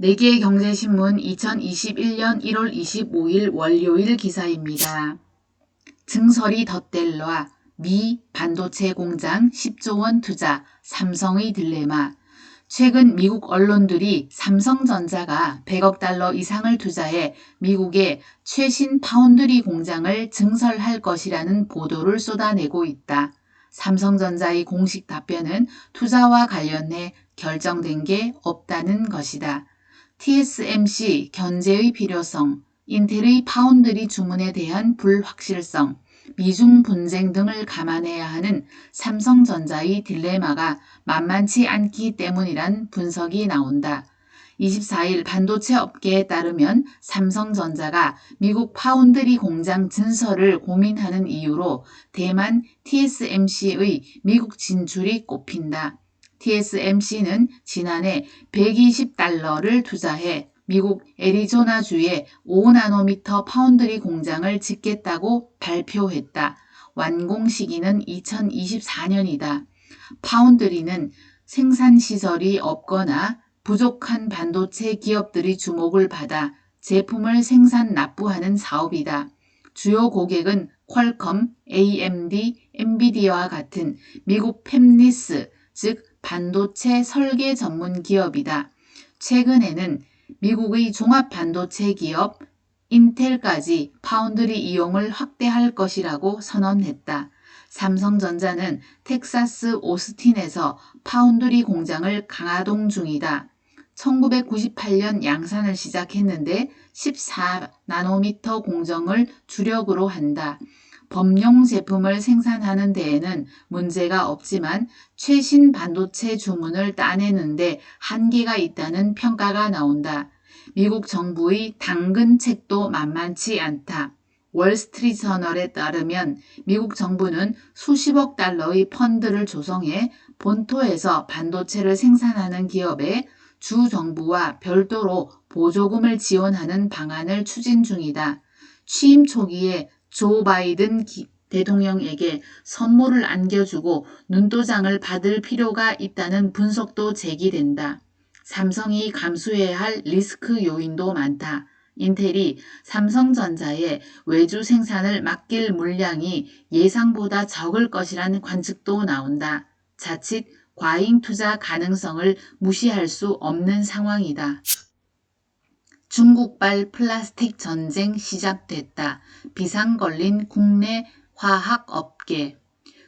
내계경제신문 2021년 1월 25일 월요일 기사입니다. 증설이 덧댈라 미 반도체 공장 10조 원 투자 삼성의 딜레마. 최근 미국 언론들이 삼성전자가 100억 달러 이상을 투자해 미국의 최신 파운드리 공장을 증설할 것이라는 보도를 쏟아내고 있다. 삼성전자의 공식 답변은 투자와 관련해 결정된 게 없다는 것이다. TSMC 견제의 필요성, 인텔의 파운드리 주문에 대한 불확실성, 미중 분쟁 등을 감안해야 하는 삼성전자의 딜레마가 만만치 않기 때문이란 분석이 나온다. 24일 반도체 업계에 따르면 삼성전자가 미국 파운드리 공장 증설을 고민하는 이유로 대만 TSMC의 미국 진출이 꼽힌다. TSMC는 지난해 120달러를 투자해 미국 애리조나주에 5나노미터 파운드리 공장을 짓겠다고 발표했다. 완공 시기는 2024년이다. 파운드리는 생산시설이 없거나 부족한 반도체 기업들이 주목을 받아 제품을 생산 납부하는 사업이다. 주요 고객은 퀄컴, AMD, 엔비디아와 같은 미국 팹리스, 즉 반도체 설계 전문 기업이다. 최근에는 미국의 종합 반도체 기업 인텔까지 파운드리 이용을 확대할 것이라고 선언했다. 삼성전자는 텍사스 오스틴에서 파운드리 공장을 강화동 중이다. 1998년 양산을 시작했는데 14나노미터 공정을 주력으로 한다. 범용 제품을 생산하는 데에는 문제가 없지만 최신 반도체 주문을 따내는데 한계가 있다는 평가가 나온다. 미국 정부의 당근책도 만만치 않다. 월스트리트저널에 따르면 미국 정부는 수십억 달러의 펀드를 조성해 본토에서 반도체를 생산하는 기업에 주 정부와 별도로 보조금을 지원하는 방안을 추진 중이다. 취임 초기에 조 바이든 대통령에게 선물을 안겨주고 눈도장을 받을 필요가 있다는 분석도 제기된다. 삼성이 감수해야 할 리스크 요인도 많다. 인텔이 삼성전자에 외주 생산을 맡길 물량이 예상보다 적을 것이라는 관측도 나온다. 자칫 과잉 투자 가능성을 무시할 수 없는 상황이다. 중국발 플라스틱 전쟁 시작됐다. 비상 걸린 국내 화학업계.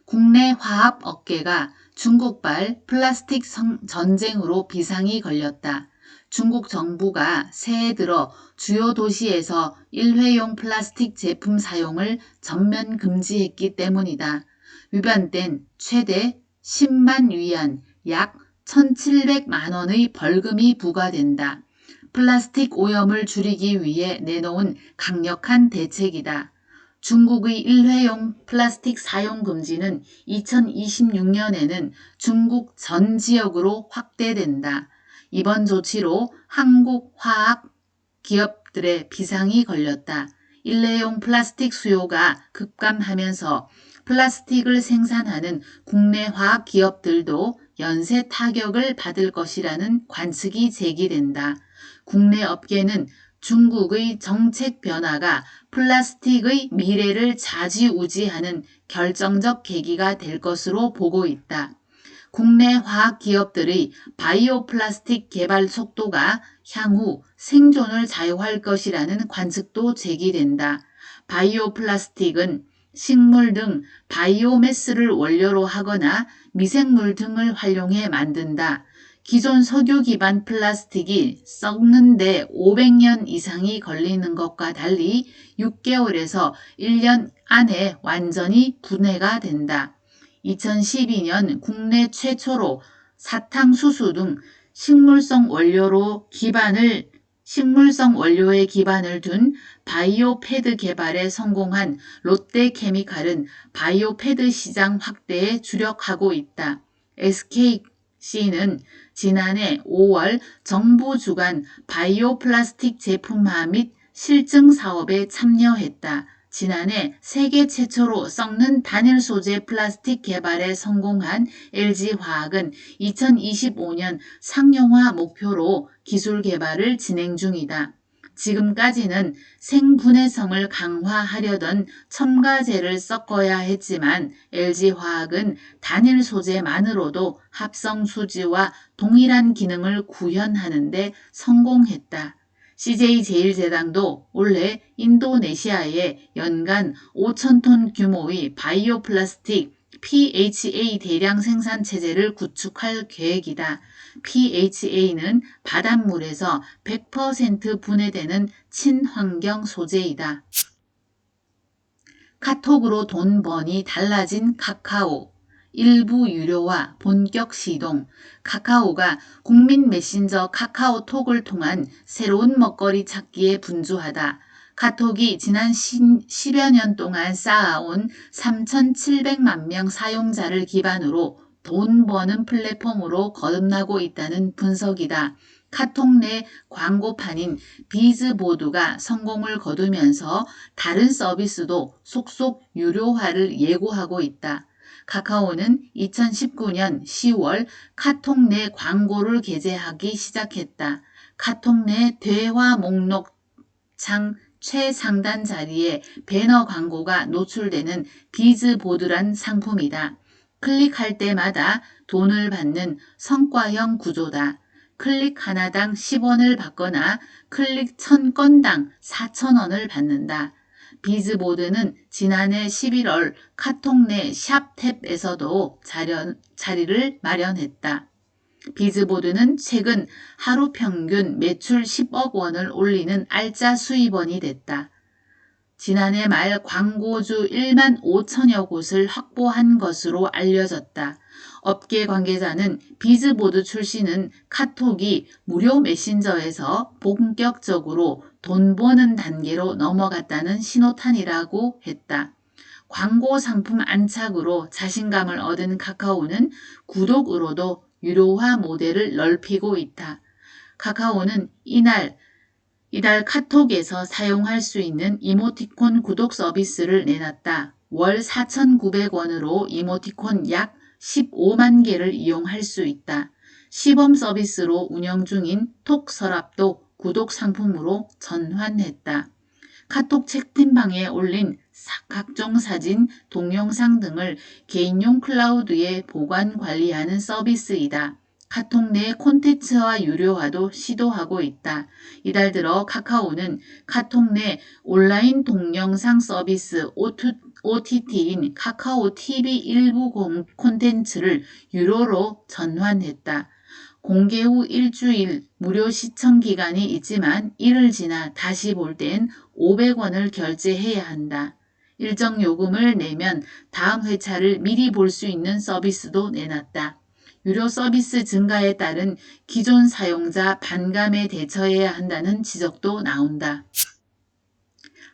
국내 화학업계가 중국발 플라스틱 전쟁으로 비상이 걸렸다. 중국 정부가 새해 들어 주요 도시에서 일회용 플라스틱 제품 사용을 전면 금지했기 때문이다. 위반된 최대 10만 위안 약 1,700만 원의 벌금이 부과된다. 플라스틱 오염을 줄이기 위해 내놓은 강력한 대책이다. 중국의 일회용 플라스틱 사용 금지는 2026년에는 중국 전 지역으로 확대된다. 이번 조치로 한국 화학 기업들의 비상이 걸렸다. 일회용 플라스틱 수요가 급감하면서 플라스틱을 생산하는 국내 화학 기업들도 연쇄 타격을 받을 것이라는 관측이 제기된다. 국내 업계는 중국의 정책 변화가 플라스틱의 미래를 좌지우지하는 결정적 계기가 될 것으로 보고 있다. 국내 화학 기업들의 바이오 플라스틱 개발 속도가 향후 생존을 좌우할 것이라는 관측도 제기된다. 바이오 플라스틱은 식물 등 바이오매스를 원료로 하거나 미생물 등을 활용해 만든다. 기존 석유 기반 플라스틱이 썩는데 500년 이상이 걸리는 것과 달리 6개월에서 1년 안에 완전히 분해가 된다. 2012년 국내 최초로 사탕수수 등 식물성 원료에 기반을 둔 바이오 패드 개발에 성공한 롯데케미칼은 바이오 패드 시장 확대에 주력하고 있다. SKC는 지난해 5월 정부 주관 바이오 플라스틱 제품화 및 실증 사업에 참여했다. 지난해 세계 최초로 썩는 단일 소재 플라스틱 개발에 성공한 LG화학은 2025년 상용화 목표로 기술 개발을 진행 중이다. 지금까지는 생분해성을 강화하려던 첨가제를 섞어야 했지만 LG화학은 단일 소재만으로도 합성 수지와 동일한 기능을 구현하는 데 성공했다. CJ제일제당도 올해 인도네시아에 연간 5,000톤 규모의 바이오 플라스틱 PHA 대량 생산 체제를 구축할 계획이다. PHA는 바닷물에서 100% 분해되는 친환경 소재이다. 카톡으로 돈 버니 달라진 카카오. 일부 유료화 본격 시동. 카카오가 국민 메신저 카카오톡을 통한 새로운 먹거리 찾기에 분주하다. 카톡이 지난 10여 년 동안 쌓아온 3,700만 명 사용자를 기반으로 돈 버는 플랫폼으로 거듭나고 있다는 분석이다. 카톡 내 광고판인 비즈보드가 성공을 거두면서 다른 서비스도 속속 유료화를 예고하고 있다. 카카오는 2019년 10월 카톡 내 광고를 게재하기 시작했다. 카톡 내 대화 목록 창 최상단 자리에 배너 광고가 노출되는 비즈보드란 상품이다. 클릭할 때마다 돈을 받는 성과형 구조다. 클릭 하나당 10원을 받거나 클릭 1000건당 4,000원을 받는다. 비즈보드는 지난해 11월 카톡 내 샵탭에서도 자리를 마련했다. 비즈보드는 최근 하루 평균 매출 10억 원을 올리는 알짜 수입원이 됐다. 지난해 말 광고주 1만 5천여 곳을 확보한 것으로 알려졌다. 업계 관계자는 비즈보드 출시는 카톡이 무료 메신저에서 본격적으로 돈 버는 단계로 넘어갔다는 신호탄이라고 했다. 광고 상품 안착으로 자신감을 얻은 카카오는 구독으로도 유료화 모델을 넓히고 있다. 카카오는 이달 카톡에서 사용할 수 있는 이모티콘 구독 서비스를 내놨다. 월 4,900원으로 이모티콘 약 15만 개를 이용할 수 있다. 시범 서비스로 운영 중인 톡 서랍도 구독 상품으로 전환했다. 카톡 채팅방에 올린 각종 사진, 동영상 등을 개인용 클라우드에 보관 관리하는 서비스이다. 카톡 내 콘텐츠와 유료화도 시도하고 있다. 이달 들어 카카오는 카톡 내 온라인 동영상 서비스 OTT인 카카오 TV 일부 콘텐츠를 유료로 전환했다. 공개 후 일주일 무료 시청 기간이 있지만 이를 지나 다시 볼 땐 500원을 결제해야 한다. 일정 요금을 내면 다음 회차를 미리 볼 수 있는 서비스도 내놨다. 유료 서비스 증가에 따른 기존 사용자 반감에 대처해야 한다는 지적도 나온다.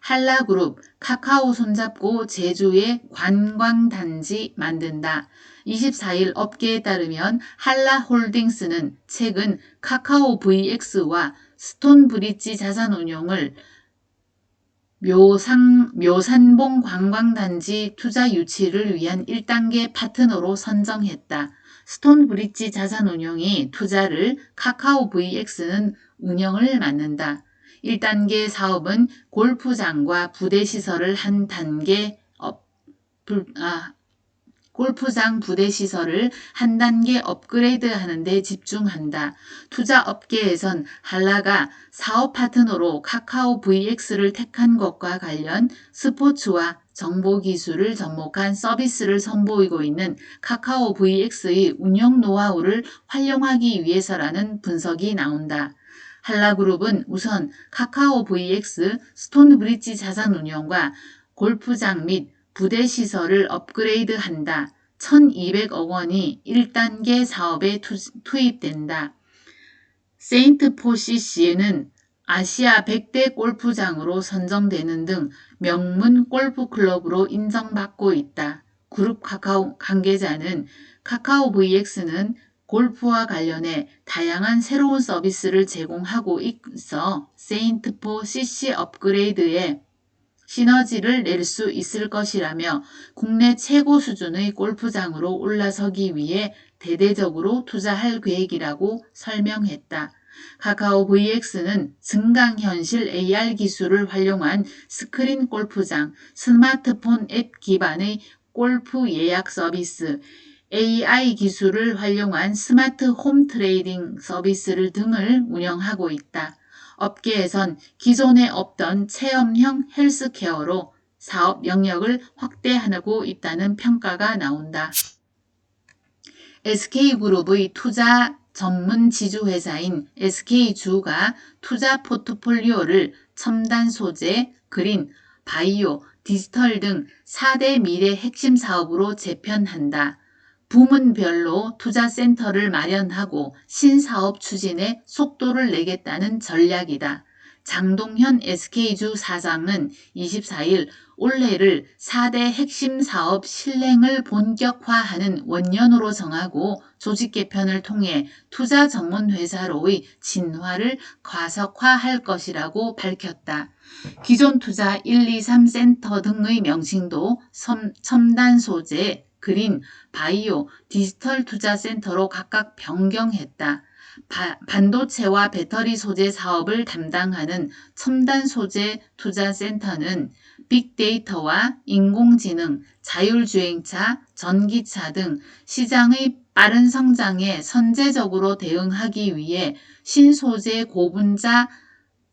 한라그룹 카카오 손잡고 제주에 관광단지 만든다. 24일 업계에 따르면 한라홀딩스는 최근 카카오 VX와 스톤브릿지 자산운용을 묘산봉 관광단지 투자 유치를 위한 1단계 파트너로 선정했다. 스톤브릿지 자산운용이 투자를, 카카오 VX는 운영을 맡는다. 1단계 사업은 골프장과 부대시설을 한 단계 골프장 부대시설을 한 단계 업그레이드 하는 데 집중한다. 투자 업계에선 한라가 사업 파트너로 카카오 VX를 택한 것과 관련 스포츠와 정보기술을 접목한 서비스를 선보이고 있는 카카오 VX의 운영 노하우를 활용하기 위해서라는 분석이 나온다. 한라그룹은 우선 카카오 VX, 스톤브릿지 자산운용과 골프장 및 부대시설을 업그레이드한다. 1,200억 원이 1단계 사업에 투입된다. 세인트포시시는 아시아 100대 골프장으로 선정되는 등 명문 골프클럽으로 인정받고 있다. 그룹 카카오 관계자는 카카오 VX는 골프와 관련해 다양한 새로운 서비스를 제공하고 있어 세인트포시시 업그레이드에 시너지를 낼 수 있을 것이라며 국내 최고 수준의 골프장으로 올라서기 위해 대대적으로 투자할 계획이라고 설명했다. 카카오 VX는 증강현실 AR 기술을 활용한 스크린 골프장, 스마트폰 앱 기반의 골프 예약 서비스, AI 기술을 활용한 스마트 홈 트레이딩 서비스를 등을 운영하고 있다. 업계에선 기존에 없던 체험형 헬스케어로 사업 영역을 확대하고 있다는 평가가 나온다. SK그룹의 투자 전문 지주회사인 SK주가 투자 포트폴리오를 첨단 소재, 그린, 바이오, 디지털 등 4대 미래 핵심 사업으로 재편한다. 부문별로 투자센터를 마련하고 신사업 추진에 속도를 내겠다는 전략이다. 장동현 SK주 사장은 24일 올해를 4대 핵심 사업 실행을 본격화하는 원년으로 정하고 조직 개편을 통해 투자 전문 회사로의 진화를 가속화할 것이라고 밝혔다. 기존 투자 1, 2, 3 센터 등의 명칭도 첨단 소재, 그린, 바이오, 디지털 투자 센터로 각각 변경했다. 반도체와 배터리 소재 사업을 담당하는 첨단 소재 투자 센터는 빅데이터와 인공지능, 자율주행차, 전기차 등 시장의 빠른 성장에 선제적으로 대응하기 위해 신소재 고분자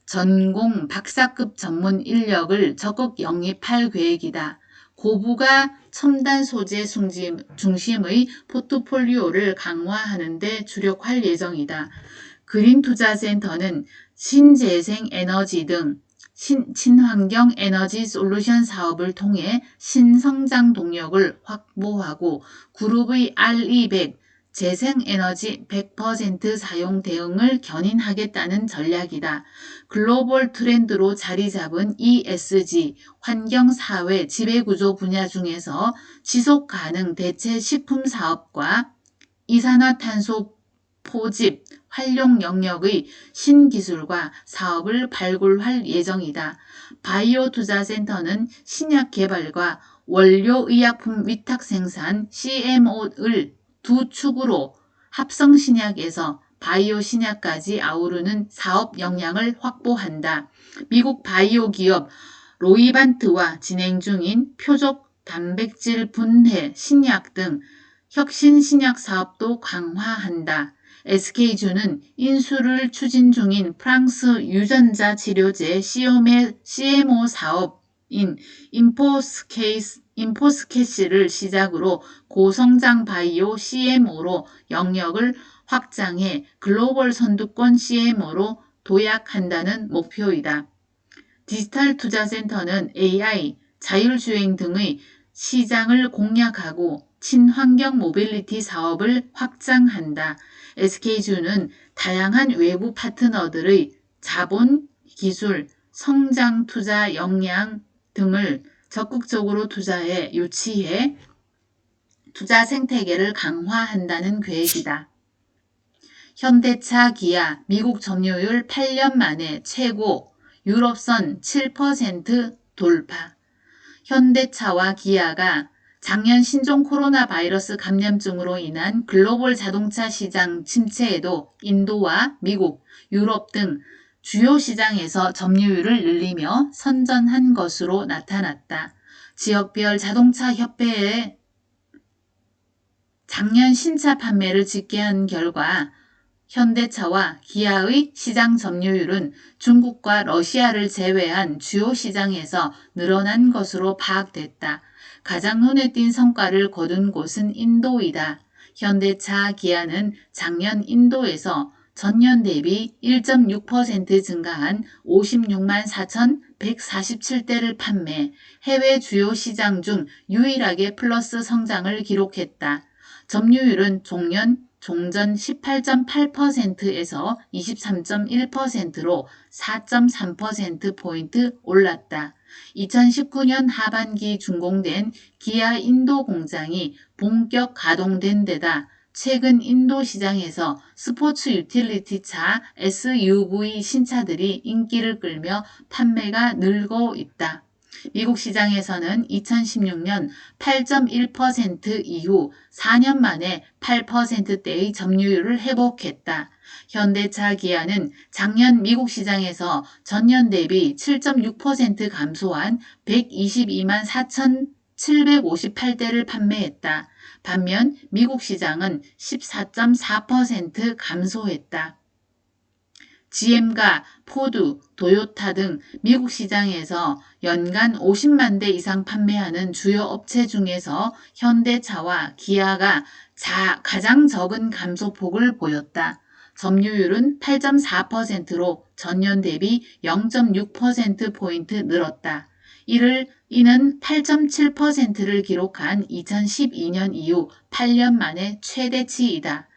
전공 박사급 전문 인력을 적극 영입할 계획이다. 고부가 첨단 소재 중심의 포트폴리오를 강화하는 데 주력할 예정이다. 그린투자센터는 신재생 에너지 등 친환경 에너지 솔루션 사업을 통해 신성장 동력을 확보하고 그룹의 RE100 재생에너지 100% 사용 대응을 견인하겠다는 전략이다. 글로벌 트렌드로 자리 잡은 ESG, 환경사회 지배구조 분야 중에서 지속가능 대체 식품 사업과 이산화탄소 포집, 활용 영역의 신기술과 사업을 발굴할 예정이다. 바이오 투자센터는 신약 개발과 원료의약품 위탁 생산 CMO를 두 축으로 합성 신약에서 바이오 신약까지 아우르는 사업 역량을 확보한다. 미국 바이오 기업 로이반트와 진행 중인 표적 단백질 분해 신약 등 혁신 신약 사업도 강화한다. SK주는 인수를 추진 중인 프랑스 유전자 치료제 시옴의 CMO 사업인 인포스케시를 시작으로 고성장 바이오 CMO로 영역을 확장해 글로벌 선두권 CMO로 도약한다는 목표이다. 디지털 투자센터는 AI, 자율주행 등의 시장을 공략하고 친환경 모빌리티 사업을 확장한다. SK주는 다양한 외부 파트너들의 자본, 기술, 성장 투자 역량 등을 적극적으로 유치해 투자 생태계를 강화한다는 계획이다. 현대차, 기아, 미국 점유율 8년 만에 최고, 유럽선 7% 돌파. 현대차와 기아가 작년 신종 코로나 바이러스 감염증으로 인한 글로벌 자동차 시장 침체에도 인도와 미국, 유럽 등 주요 시장에서 점유율을 늘리며 선전한 것으로 나타났다. 지역별 자동차 협회에 작년 신차 판매를 집계한 결과 현대차와 기아의 시장 점유율은 중국과 러시아를 제외한 주요 시장에서 늘어난 것으로 파악됐다. 가장 눈에 띈 성과를 거둔 곳은 인도이다. 현대차, 기아는 작년 인도에서 전년 대비 1.6% 증가한 56만 4,147대를 판매, 해외 주요 시장 중 유일하게 플러스 성장을 기록했다. 점유율은 종전 18.8%에서 23.1%로 4.3%포인트 올랐다. 2019년 하반기 준공된 기아 인도 공장이 본격 가동된 데다 최근 인도 시장에서 스포츠 유틸리티 차 SUV 신차들이 인기를 끌며 판매가 늘고 있다. 미국 시장에서는 2016년 8.1% 이후 4년 만에 8%대의 점유율을 회복했다. 현대차, 기아는 작년 미국 시장에서 전년 대비 7.6% 감소한 122만 4,758대를 판매했다. 반면 미국 시장은 14.4% 감소했다. GM과 포드, 도요타 등 미국 시장에서 연간 50만 대 이상 판매하는 주요 업체 중에서 현대차와 기아가 가장 적은 감소폭을 보였다. 점유율은 8.4%로 전년 대비 0.6%포인트 늘었다. 이는 8.7%를 기록한 2012년 이후 8년 만에 최대치이다.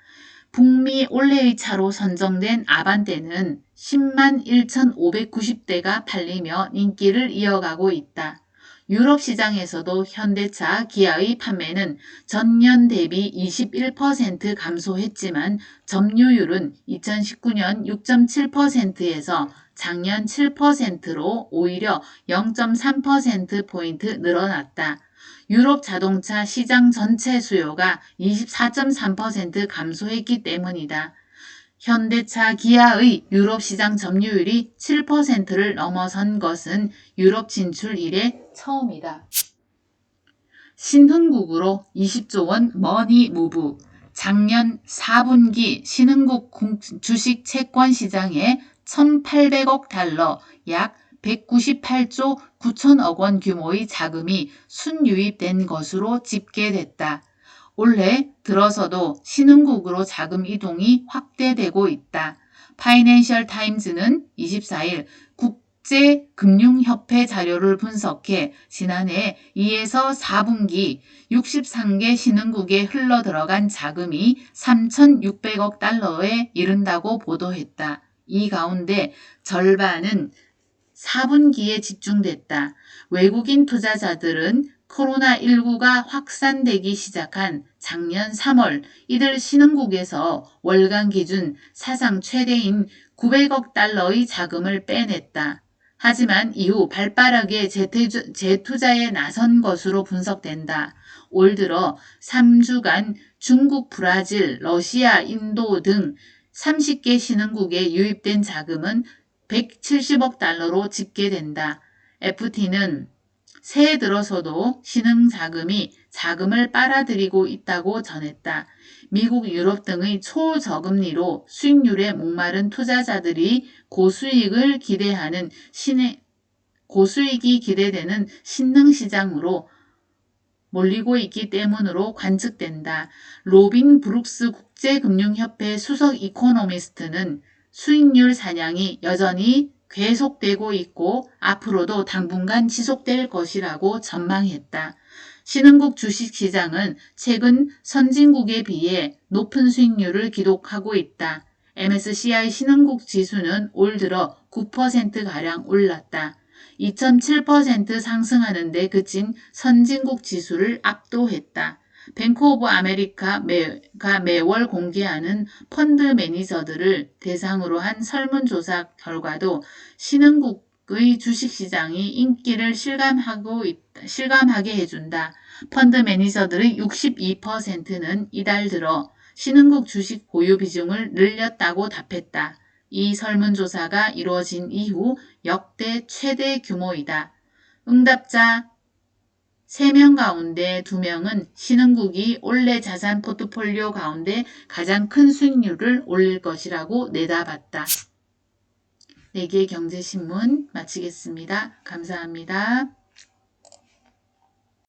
북미 올해의 차로 선정된 아반떼는 10만 1,590대가 팔리며 인기를 이어가고 있다. 유럽 시장에서도 현대차, 기아의 판매는 전년 대비 21% 감소했지만 점유율은 2019년 6.7%에서 작년 7%로 오히려 0.3%포인트 늘어났다. 유럽 자동차 시장 전체 수요가 24.3% 감소했기 때문이다. 현대차, 기아의 유럽 시장 점유율이 7%를 넘어선 것은 유럽 진출 이래 처음이다. 신흥국으로 20조 원 머니무브. 작년 4분기 신흥국 주식 채권 시장에 1,800억 달러, 약 198조 9천억 원 규모의 자금이 순유입된 것으로 집계됐다. 올해 들어서도 신흥국으로 자금 이동이 확대되고 있다. 파이낸셜 타임즈는 24일 국제금융협회 자료를 분석해 지난해 2에서 4분기 63개 신흥국에 흘러들어간 자금이 3,600억 달러에 이른다고 보도했다. 이 가운데 절반은 4분기에 집중됐다. 외국인 투자자들은 코로나19가 확산되기 시작한 작년 3월 이들 신흥국에서 월간 기준 사상 최대인 900억 달러의 자금을 빼냈다. 하지만 이후 발빠르게 재투자에 나선 것으로 분석된다. 올 들어 3주간 중국, 브라질, 러시아, 인도 등 30개 신흥국에 유입된 자금은 170억 달러로 집계된다. FT는 새해 들어서도 신흥 자금이 자금을 빨아들이고 있다고 전했다. 미국, 유럽 등의 초저금리로 수익률에 목마른 투자자들이 고수익이 기대되는 신흥시장으로 몰리고 있기 때문으로 관측된다. 로빈 브룩스 국제금융협회 수석 이코노미스트는 수익률 사냥이 여전히 계속되고 있고 앞으로도 당분간 지속될 것이라고 전망했다. 신흥국 주식시장은 최근 선진국에 비해 높은 수익률을 기록하고 있다. MSCI 신흥국 지수는 올 들어 9%가량 올랐다. 2.7% 상승하는 데 그친 선진국 지수를 압도했다. 뱅크 오브 아메리카가 매월 공개하는 펀드 매니저들을 대상으로 한 설문조사 결과도 신흥국의 주식시장이 인기를 실감하게 해준다. 펀드 매니저들의 62%는 이달 들어 신흥국 주식 보유 비중을 늘렸다고 답했다. 이 설문조사가 이루어진 이후 역대 최대 규모이다. 응답자 3명 가운데 2명은 신흥국이 올해 자산 포트폴리오 가운데 가장 큰 수익률을 올릴 것이라고 내다봤다. 4개 경제신문 마치겠습니다. 감사합니다.